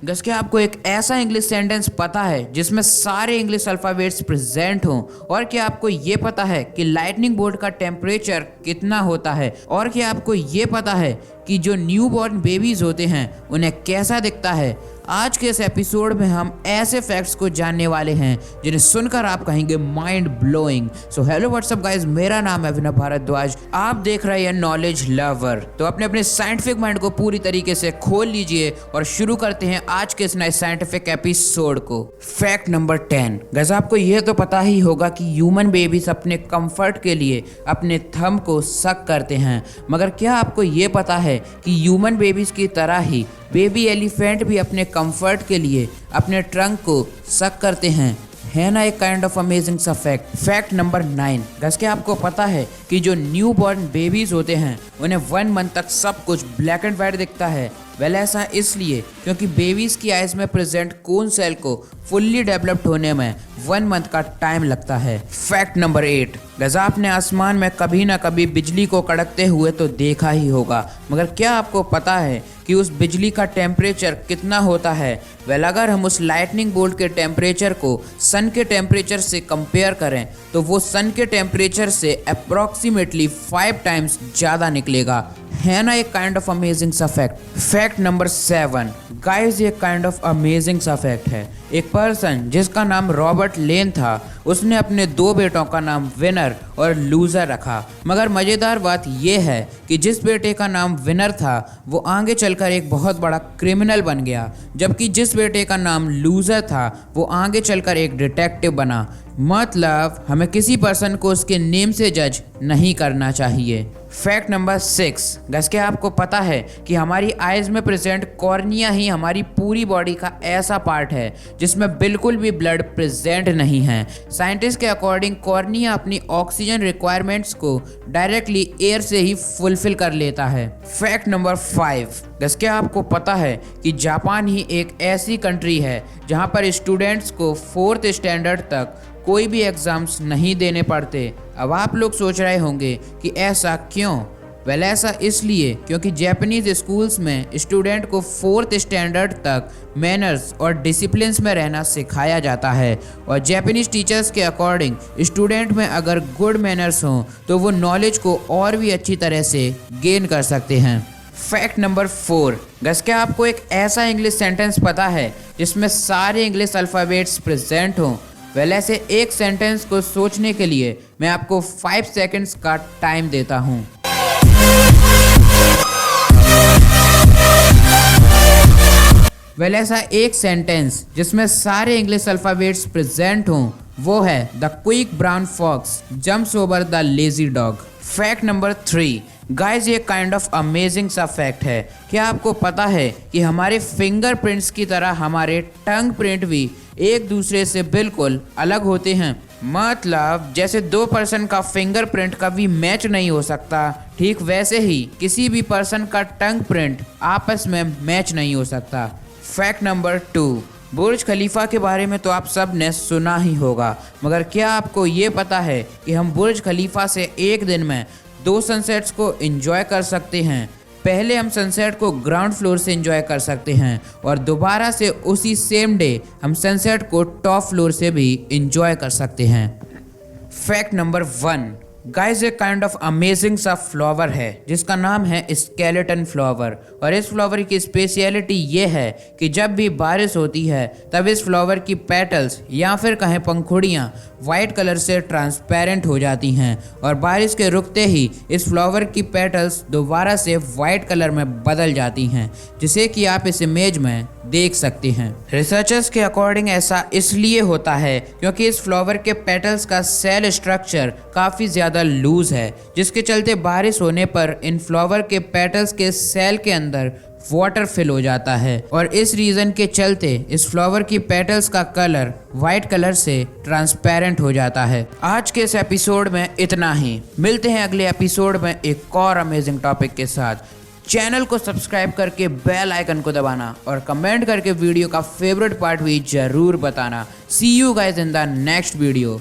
गस क्या आपको एक ऐसा इंग्लिश सेंटेंस पता है जिसमें सारे इंग्लिश अल्फ़ाबेट्स प्रेजेंट हों? और क्या आपको ये पता है कि लाइटनिंग बोल्ट का टेम्परेचर कितना होता है? और क्या आपको ये पता है कि जो न्यू बॉर्न बेबीज़ होते हैं उन्हें कैसा दिखता है? आज के इस एपिसोड में हम ऐसे फैक्ट्स को जानने वाले हैं जिन्हें सुनकर आप कहेंगे mind blowing. So hello what's up guys, मेरा नाम है अभिनव भारद्वाज, आप देख रहे हैं नॉलेज लवर। तो अपने अपने साइंटिफिक माइंड को पूरी तरीके से खोल लीजिए और शुरू करते हैं आज के इस नए साइंटिफिक एपिसोड को। Fact number 10। गाइस आपको यह तो पता ही होगा कि ह्यूमन बेबीज अपने कंफर्ट के लिए अपने थंब को सक करते हैं, मगर क्या आपको ये पता है कि ह्यूमन बेबीज की तरह ही बेबी एलिफेंट भी अपने कंफर्ट के लिए अपने ट्रंक को सक करते हैं? है ना एक काइंड ऑफ अमेजिंग सा फैक्ट। Fact number 9। गैस क्या आपको पता है कि जो न्यू बॉर्न बेबीज होते हैं उन्हें 1 मंथ तक सब कुछ ब्लैक एंड वाइट दिखता है? वेल ऐसा इसलिए क्योंकि बेबीज की आइज में प्रेजेंट कोन सेल को फुल्ली डेवलप्ड होने में 1 मंथ का टाइम लगता है। Fact number 8। गैस आपने आसमान में कभी ना कभी बिजली को कड़कते हुए तो देखा ही होगा, मगर क्या आपको पता है कि उस बिजली का टेम्परेचर कितना होता है? वेल अगर हम उस लाइटनिंग बोल्ट के टेम्परेचर को सन के टेम्परेचर से कंपेयर करें तो वो सन के टेम्परेचर से अप्रॉक्सीमेटली 5 टाइम्स ज़्यादा निकलेगा। है ना एक काइंड ऑफ अमेजिंग सा फैक्ट। Fact number 7। गाइस ये काइंड ऑफ अमेजिंग सा फैक्ट है। एक पर्सन जिसका नाम रॉबर्ट लेन था, उसने अपने 2 बेटों का नाम विनर और लूजर रखा, मगर मज़ेदार बात यह है कि जिस बेटे का नाम विनर था वो आगे चलकर एक बहुत बड़ा क्रिमिनल बन गया, जबकि जिस बेटे का नाम लूजर था वो आगे चलकर एक डिटेक्टिव बना। मतलब हमें किसी पर्सन को उसके नेम से जज नहीं करना चाहिए। Fact number 6। गैस क्या आपको पता है कि हमारी आइज में प्रेजेंट कॉर्निया ही हमारी पूरी बॉडी का ऐसा पार्ट है जिसमें बिल्कुल भी ब्लड प्रेजेंट नहीं है? साइंटिस्ट के अकॉर्डिंग कॉर्निया अपनी ऑक्सीजन रिक्वायरमेंट्स को डायरेक्टली एयर से ही फुलफिल कर लेता है। Fact number 5। गैस क्या आपको पता है कि जापान ही एक ऐसी कंट्री है जहां पर स्टूडेंट्स को 4th स्टैंडर्ड तक कोई भी एग्ज़ाम्स नहीं देने पड़ते? अब आप लोग सोच रहे होंगे कि ऐसा क्यों? वेल ऐसा इसलिए क्योंकि जापानीज स्कूल्स में स्टूडेंट को 4th स्टैंडर्ड तक मैनर्स और डिसिप्लिन्स में रहना सिखाया जाता है, और जापानीज टीचर्स के अकॉर्डिंग स्टूडेंट में अगर गुड मैनर्स हों तो वो नॉलेज को और भी अच्छी तरह से गेन कर सकते हैं। Fact number 4। गैस क्या आपको एक ऐसा इंग्लिश सेंटेंस पता है जिसमें सारे इंग्लिश अल्फ़ाबेट्स प्रेजेंट हों? वेल ऐसे एक सेंटेंस को सोचने के लिए मैं आपको 5 सेकंड्स का टाइम देता हूं। वेल ऐसा एक सेंटेंस जिसमें सारे इंग्लिश अल्फ़ाबेट्स प्रेजेंट हों वो है the quick brown fox jumps over the lazy dog. Fact number 3। Guys ये काइंड ऑफ अमेजिंग सा फैक्ट है। क्या आपको पता है कि हमारे फिंगरप्रिंट्स की तरह हमारे टंग प्रिंट भी एक दूसरे से बिल्कुल अलग होते हैं? मतलब जैसे 2 पर्सन का फिंगरप्रिंट कभी मैच नहीं हो सकता, ठीक वैसे ही किसी भी पर्सन का टंग प्रिंट आपस में मैच नहीं हो सकता। Fact number 2। बुर्ज खलीफा के बारे में तो आप सब ने सुना ही होगा, मगर क्या आपको ये पता है कि हम बुर्ज खलीफा से एक दिन में 2 सनसेट्स को एंजॉय कर सकते हैं? पहले हम सनसेट को ग्राउंड फ्लोर से एंजॉय कर सकते हैं और दोबारा से उसी सेम डे हम सनसेट को टॉप फ्लोर से भी एंजॉय कर सकते हैं। Fact number 1। गाइस एक काइंड ऑफ अमेजिंग सा फ्लावर है जिसका नाम है स्केलेटन फ्लावर, और इस फ्लावर की स्पेशलिटी ये है कि जब भी बारिश होती है तब इस फ्लावर की पेटल्स या फिर कहें पंखुड़ियाँ वाइट कलर से ट्रांसपेरेंट हो जाती हैं, और बारिश के रुकते ही इस फ्लावर की पेटल्स दोबारा से वाइट कलर में बदल जाती हैं, जिसे कि आप इस इमेज में देख सकते हैं। रिसर्चर्स के अकॉर्डिंग ऐसा इसलिए होता है क्योंकि इस फ्लावर के पेटल्स का सेल स्ट्रक्चर काफ़ी ज़्यादा लूज है, जिसके चलते बारिश होने पर इन फ्लावर के पेटल्स के सेल के अंदर वाटर फिल हो जाता है, और इस रीज़न के चलते इस फ्लावर की पेटल्स का कलर वाइट कलर से ट्रांसपेरेंट हो जाता है। आज के इस एपिसोड में इतना ही। मिलते हैं अगले एपिसोड में एक और अमेजिंग टॉपिक के साथ। चैनल को सब्सक्राइब करके बेल आइकन को दबाना और कमेंट करके वीडियो का फेवरेट पार्ट भी जरूर बताना। See you guys in the next video.